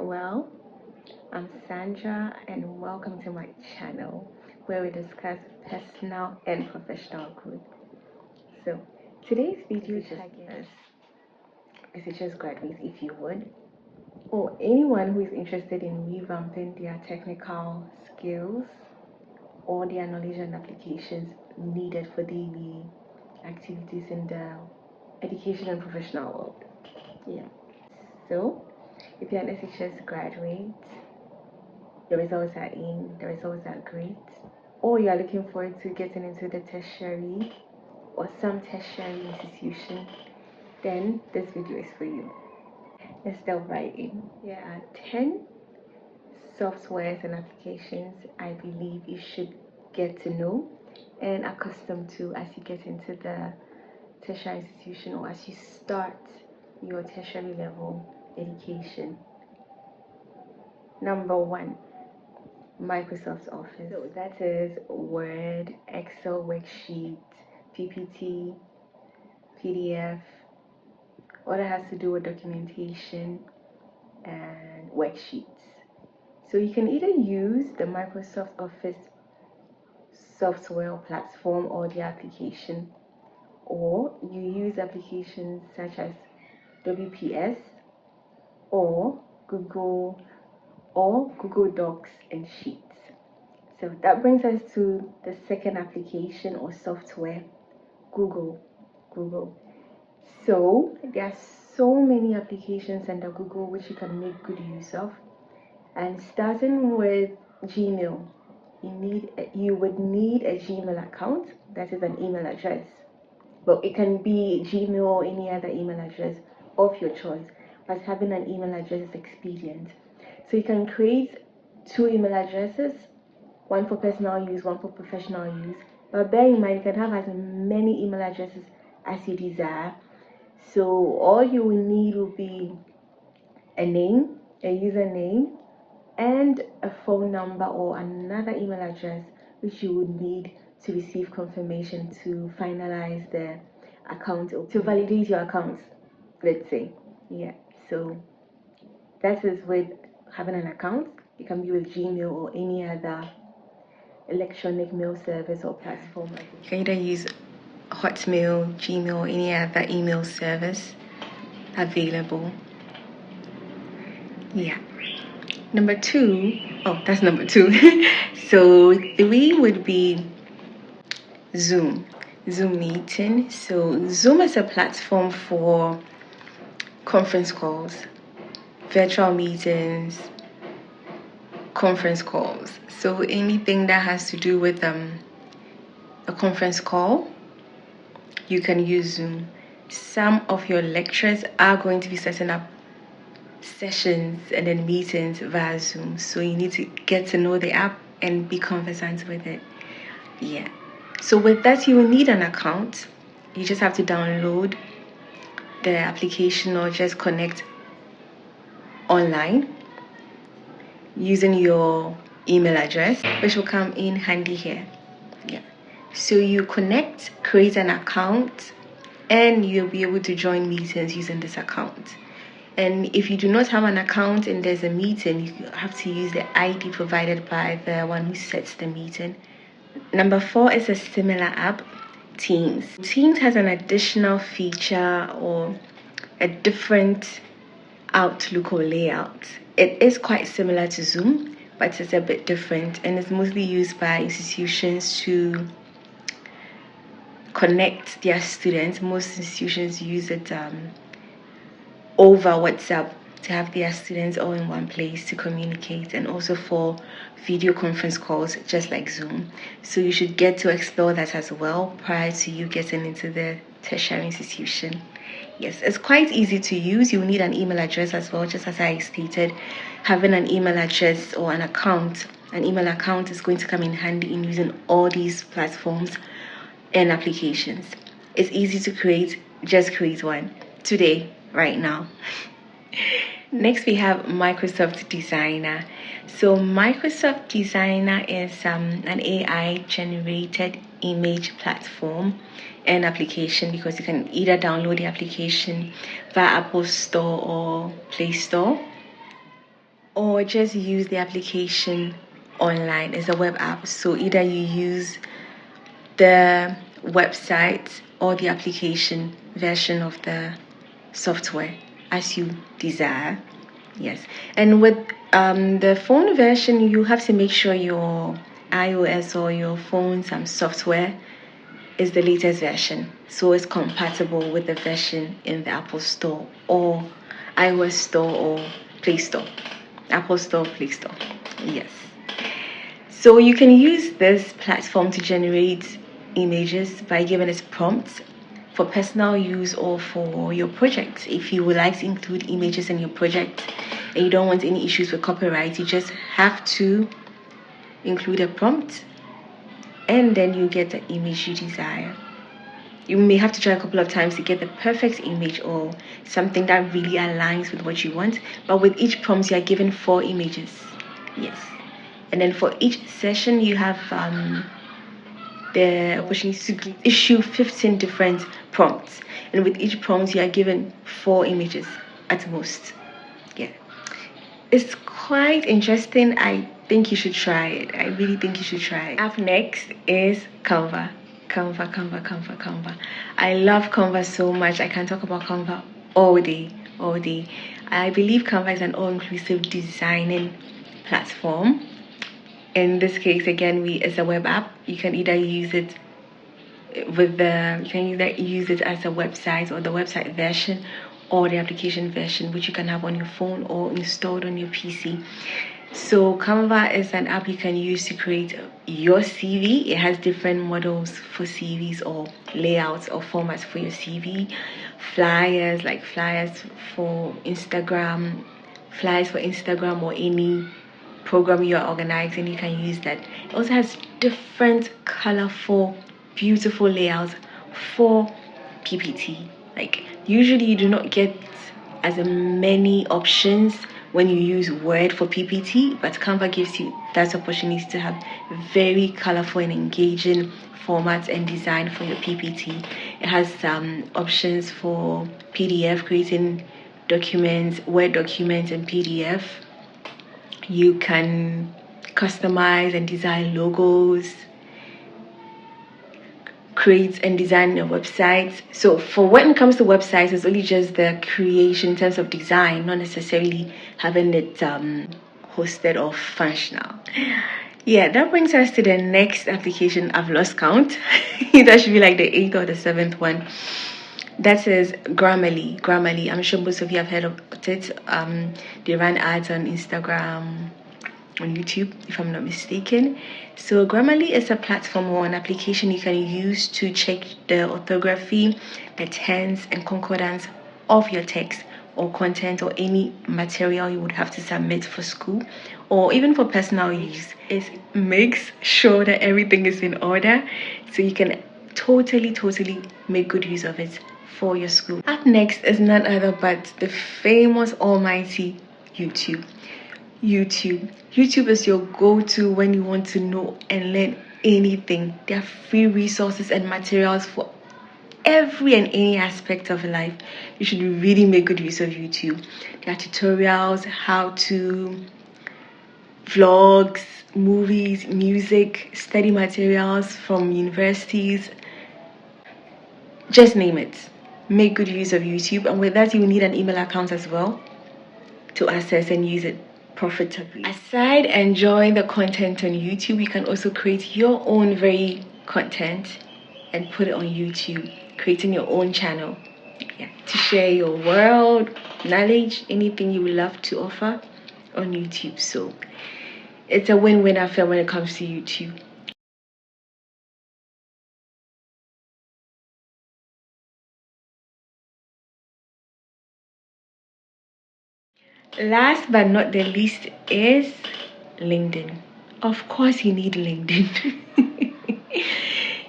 are well. I'm Sandra, and welcome to my channel where we discuss personal and professional growth. So, today's video is SHS graduates, if you would, or anyone who is interested in revamping their technical skills or their knowledge and applications needed for daily activities in the education and professional world. Yeah. So, if you're an SHS graduate, the results are in, the results are great, or you are looking forward to getting into the tertiary or some tertiary institution, then this video is for you. Let's delve right in. There are 10 softwares and applications I believe you should get to know and accustomed to as you get into the tertiary institution or as you start your tertiary level education. Number 1, Microsoft Office. So that is Word, Excel worksheet, PPT, PDF, all that has to do with documentation and worksheets. So you can either use the Microsoft Office software platform or the application, or you use applications such as WPS or Google Docs and Sheets. So that brings us to the second application or software, Google. So there are so many applications under Google which you can make good use of. And starting with Gmail, you would need a Gmail account, that is an email address. Well, it can be Gmail or any other email address of your choice, but having an email address is expedient. So you can create 2 email addresses, one for personal use, one for professional use. But bear in mind, you can have as many email addresses as you desire. So all you will need will be a name, a username, and a phone number or another email address which you would need to receive confirmation to finalize the account or to validate your accounts, let's say. Yeah, so that is with having an account. It can be with Gmail or any other electronic mail service or platform. You can either use Hotmail, Gmail, or any other email service available. Yeah. Number 2, that's number 2. So 3 would be Zoom meeting. So Zoom is a platform for conference calls, virtual meetings, conference calls. So anything that has to do with a conference call, you can use Zoom. Some of your lecturers are going to be setting up sessions and then meetings via Zoom, so you need to get to know the app and be conversant with it. Yeah, so with that you will need an account. You just have to download the application or just connect online using your email address, which will come in handy here. Yeah, so you connect, create an account, and you'll be able to join meetings using this account. And if you do not have an account and there's a meeting, you have to use the ID provided by the one who sets the meeting. Number 4 is a similar app, Teams. Teams has an additional feature or a different outlook or layout. It is quite similar to Zoom, but it's a bit different, and it's mostly used by institutions to connect their students. Most institutions use it over WhatsApp to have their students all in one place to communicate, and also for video conference calls just like Zoom. So you should get to explore that as well prior to you getting into the tertiary institution. Yes, it's quite easy to use. You need an email address as well, just as I stated. Having an email address or an email account is going to come in handy in using all these platforms and applications. It's easy to create. Just create one today, right now. Next we have Microsoft Designer. So Microsoft Designer is an AI generated image platform and application, because you can either download the application via Apple Store or Play Store. or just use the application online. It's a web app, so either you use the website or the application version of the software as you desire. Yes, and with the phone version, you have to make sure your iOS or your phone software is the latest version, so it's compatible with the version in the Apple Store or iOS Store or Play Store. Apple Store, Play Store. Yes. So you can use this platform to generate images by giving it prompts for personal use or for your project. If you would like to include images in your project and you don't want any issues with copyright, you just have to include a prompt and then you get the image you desire. You may have to try a couple of times to get the perfect image or something that really aligns with what you want. But with each prompt, you are given 4 images. Yes. And then for each session, you have the opportunity to issue 15 different prompts. And with each prompt, you are given 4 images at most. Yeah. It's quite interesting. I think you should try it. I really think you should try it. Up next is Canva. Canva. I love Canva so much. I can talk about Canva all day. I believe Canva is an all-inclusive designing platform. In this case, again, it's a web app. You can either use it as a website or the website version or the application version, which you can have on your phone or installed on your PC. So Canva is an app you can use to create your CV. It has different models for CVs or layouts or formats for your CV. Flyers for Instagram, or any program you are organizing, you can use that. It also has different colorful, beautiful layouts for PPT. Like usually you do not get as many options when you use Word for PPT, but Canva gives you that opportunity to have very colorful and engaging formats and design for your PPT. It has options for PDF, creating documents, Word documents and PDF. You can customize and design logos, create and design a website. So for when it comes to websites, it's only just the creation in terms of design, not necessarily having it hosted or functional. Yeah, that brings us to the next application. I've lost count. That should be like the 8th or the 7th one. That is Grammarly. I'm sure most of you have heard of it. They run ads on Instagram, on YouTube, if I'm not mistaken. So Grammarly is a platform or an application you can use to check the orthography, the tense and concordance of your text or content or any material you would have to submit for school or even for personal use. It makes sure that everything is in order so you can totally make good use of it for your school. Up next is none other but the famous almighty YouTube. YouTube is your go-to when you want to know and learn anything. There are free resources and materials for every and any aspect of life. You should really make good use of YouTube. There are tutorials, how-to, vlogs, movies, music, study materials from universities. Just name it. Make good use of YouTube, and with that you will need an email account as well to access and use it profitably. Aside enjoying the content on YouTube, you can also create your own very content and put it on YouTube, creating your own channel to share your world, knowledge, anything you would love to offer on YouTube. So it's a win-win affair when it comes to YouTube. Last but not the least is LinkedIn. Of course you need LinkedIn.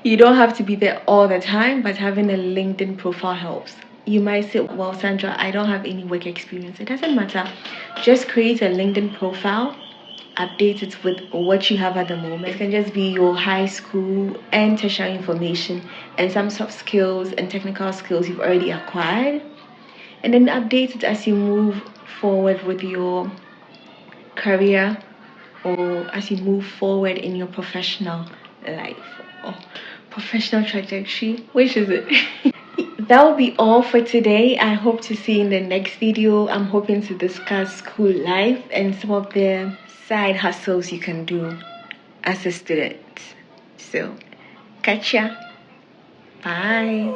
You don't have to be there all the time, but having a LinkedIn profile helps. You might say, well, Sandra, I don't have any work experience. It doesn't matter. Just create a LinkedIn profile, update it with what you have at the moment. It can just be your high school and tertiary information and some soft skills and technical skills you've already acquired. And then update it as you move forward with your career or as you move forward in your professional life or professional trajectory. Which is it? That will be all for today. I hope to see you in the next video. I'm hoping to discuss school life and some of the side hustles you can do as a student. So, catch ya. Bye.